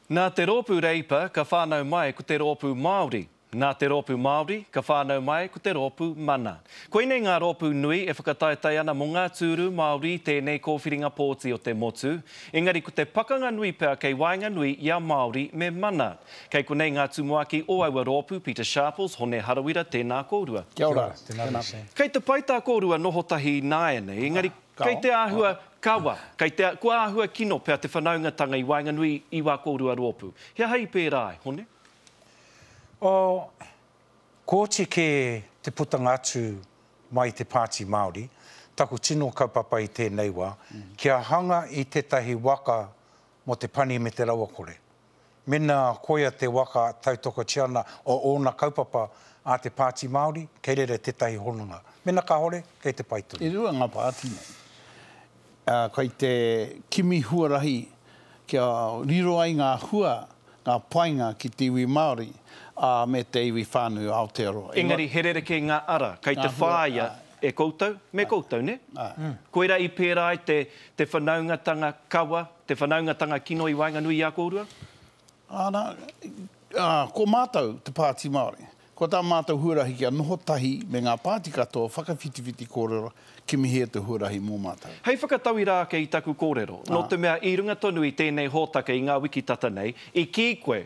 Nā te rōpū reipa, ka whānau mai ko te rōpū Māori. Nā te rōpū Māori, ka whānau mai ko te rōpū mana. Koinei ngā rōpū nui e whakataetai ana mo ngā tūru Māori tēnei kōwhiringa pōti o te motu. Engari ko te pakanga nui pēr kei wainga nui ia Māori me mana. Kei konei ngā tumuaki o aua rōpū Peter Sharples, hone harawira tēnā kōrua. Kia ora. Kei te paita kōrua noho tahi nāene, engari kei te āhua kawa, kua āhua kino pēr te whanaungatanga i wainga nui i wā kōrua rōpū. Hea hei pērai, hone? Kōti ke te putanga atu mai te Pāti Māori, taku tino kaupapa i tēnei wā, kia hanga i tētahi waka mo te pani me te rawakore. Mena koia te waka tautoko tiana o ōna kaupapa a te Pāti Māori, kei rere tētahi honunga. Mena ka hore, kei te paituri. E rua ngā pāti nei. Kei te kimi huarahi, kia riro ai ngā hua, ngā painga ki te iwi Māori, me te iwi whānau Aotearoa. Engari, herere ke ngā ara, kei te whāia e koutou, me koutou, ne? Koera i pērai te whanaungatanga kawa, te whanaungatanga kino i wainga nui i a kōrua? Ko mātou te Pāti Māori. Ko tā mātou huarahi kia noho tahi me ngā pāti katoa whakawhitiwhiti kōrero ki mihi te huarahi mō mātou. Hei whakatawi rā ke i taku kōrero. No te mea i runga tonu i tēnei hōtaka i ngā wiki tata nei, i ki koe,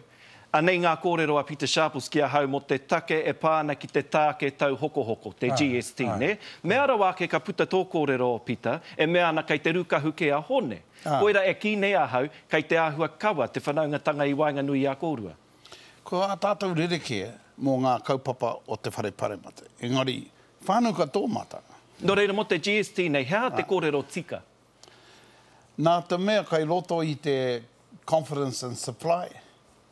anei ngā kōrero a Peter Sharples kia hau mo te take e pāna ki te tāke tau hoko, te GST, ne? Mea rawa ke ka puta tō kōrero, Peter, e mea ana kei te rukahu ke a hone. Koera e ki nei a hau, kei te āhua kawa, te whanaungatanga i wainga nui i a kōrua. Ko a tātou rerekea mō ngā kaupapa o te whare paremata. Engari, whānau ka tō mātanga. No reira mo te GST nei, hea te kōrero tika? Nā te mea kai roto i te confidence and supply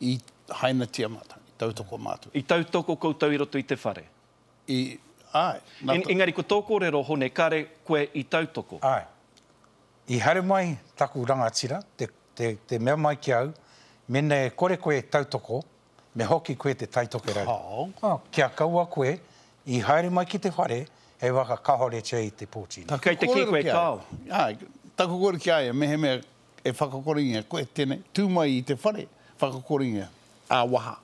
i haina tia mātanga, i tautoko mātua. I tautoko koutou i roto i te whare? Engari, ko tō kōrero hone, kare koe i tautoko? Ai. I hare mai taku rangatira, te mea mai ki au, mene kore koe tautoko, me hoki koe te taitoke rau. Kia kaua koe, i haere mai ki te whare, e waka kahore tia i te pōtini. Kei te ki koe kao. Taku kore ki aia, mehe mea e whakakoringia koe tēnei. Tūmai i te whare, whakakoringia a waha.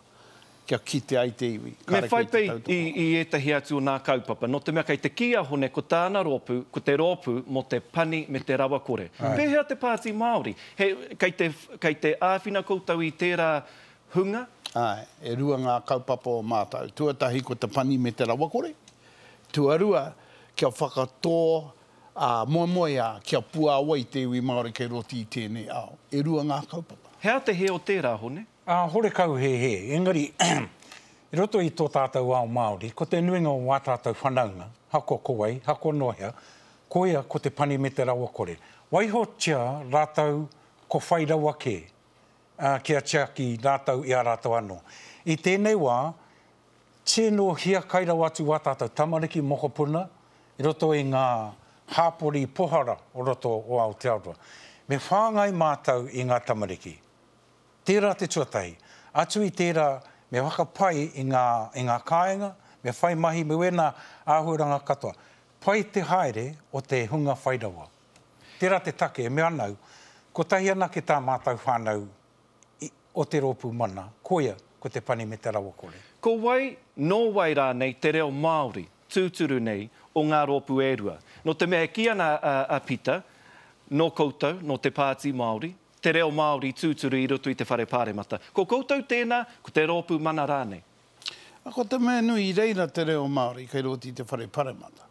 Kia ki te ai te iwi. Me whaipei i etahi atu o nā kaupapa. No te mea kei te kia hone ko tāna rōpū, ko te rōpū mo te pani me te rawakore. Pēhea te Pāti Māori. Kei te āwhina koutou i tērā hunga? E rua ngā kaupapa o mātou. Tuatahi ko te pani me te rawakore. Tuarua kia whakatō moemoea kia puawa i te iwi Māori kei roti i tēnei ao. E rua ngā kaupapa. Hea te he o tērā hone? Hore kau he. Engari, i roto i tō tātou ao Māori, ko te nuinga o wā tātou whanaunga, hako kowai, hako nohea, koia ko te pani me te rawakore. Waiho tia rātou ko whai rawa ke. Kia tia ki rātou i a rātou anō. I tēnei wā, tēnō hia kairau atu wā tātou tamariki mokopuna, i roto i ngā hāpori pohara o roto o Aotearoa. Me whāngai mātou i ngā tamariki. Tērā te tuatahi. Atu i tērā me whakapai i ngā kāinga, me whai mahi me wena āhuaranga katoa. Pai te haere o te hunga whairawa. Tērā te take, me anau, ko tahi ana ke tā mātou whānau o te rōpū mana, koia ko te pani me te rawakore. Ko wai, no wai rā nei te reo Māori, tūturu nei, o ngā rōpū e rua. No te mea ki ana a Peter, no koutou, no te Pāti Māori, te reo Māori tūturu i roto i te whare pāremata. Ko koutou tēnā, ko te rōpū mana rā nei? Ko te mea nui i reira te reo Māori kei roti i te whare pāremata.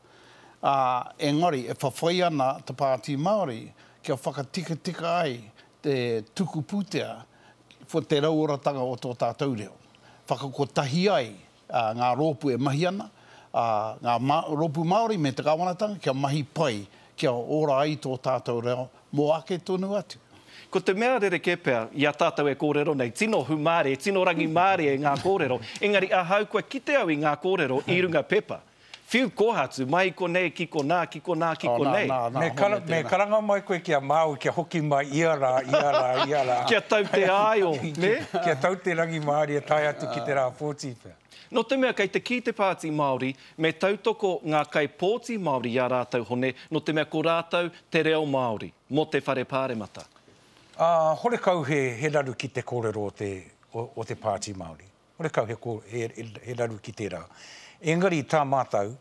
Engari, e whawhai ana te Pāti Māori, kia whakatika ai te tuku pūtea, fo te rauoratanga o tō tātou reo. Whakakotahi ai ngā rōpū e mahi ana, ngā rōpū Māori me te kawanatanga, kia mahi pai, kia ora ai tō tātou reo, mō ake tonu atu. Ko te mea rere ke pēr, ia tātou e kōrero nei, tino humare, tino rangi māre e ngā kōrero, engari a hau koe kite au i ngā kōrero i runga pepa. Whiu kohatu, mai ko nei, ki ko nā, ki ko nā, ki ko nei. Me karanga mai koe kia māu, kia hoki mai iara. Kia tau te aio, ne? Kia tau te rangi māri e tai atu ki te rā pōti pēr. No te mea, kei te ki te Pāti Māori, me tautoko ngā kai pōti Māori i a rātou hone, no te mea ko rātou te reo Māori, mo te whare pāremata. Hore kau he raru ki te kōrero o te Pāti Māori. Hore kau he raru ki te rā. Engari tā mātou,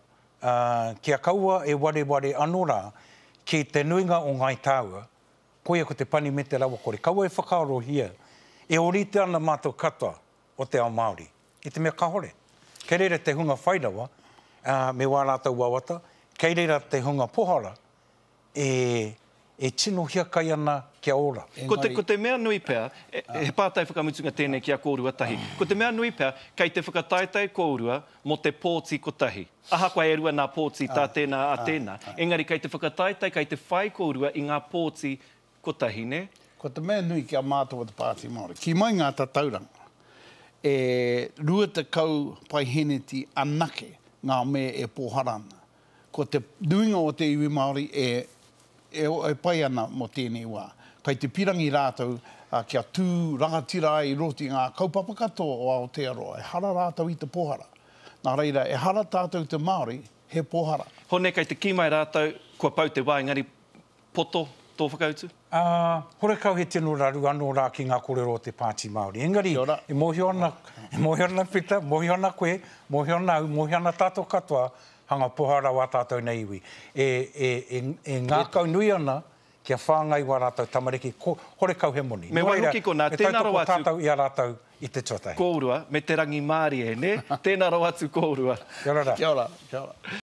kia kaua e ware anō rā ki te nuinga o ngai tāua, koia ko te pani me te rawa kore. Kaua e whakaaro hia, e orite ana mātou katoa o te ao Māori. I te mea kahore. Kei reira te hunga whairawa, me wā rātou wawata, kei reira te hunga pohara, e tino hia kai ana kia ora. Ko te mea nui pēr, he pātai whakamutunga tēnei kia kōrua tahi. Ko te mea nui pēr, kei te whakataitai kōrua mo te pōti ko tahi. Aha koe e rua nā pōti tā tēnā a tēnā. Engari kei te whakataitai, kei te whai kōrua i ngā pōti ko tahi, ne? Ko te mea nui kia mātua te Pāti Māori. Ki mai ngā tatauranga, rua te kau pai heneti anake ngā mea e pōharana. Ko te nuinga o te iwi Māori e pai ana mo tēnei wā. Kai te pirangi rātou kia tū rangatira i roti ngā kaupapa katoa o Aotearoa. E hara rātou i te pohara. Nā reira, e hara tātou te Māori, he pohara. Hone kei te kimai rātou, kua pau te wā, engari poto tō whakautu? Hore kau he tino raru anō rā ki ngā kōrero o te Pāti Māori. Engari, e mohi ona pita, mohi ona koe, mohi ona au, mohi ona tātou katoa, hanga pohara wā tātou nei iwi. E ngā kau nui ana, kia whāngai wā rātou tamariki, hore kau he moni. Me waihoki ko nā, tēnā rau atu. Tātou i a rātou i te tuatahi. Kōrua, me te rangi Māori e, ne? Tēnā rau atu kōrua. Kia ora. Kia ora.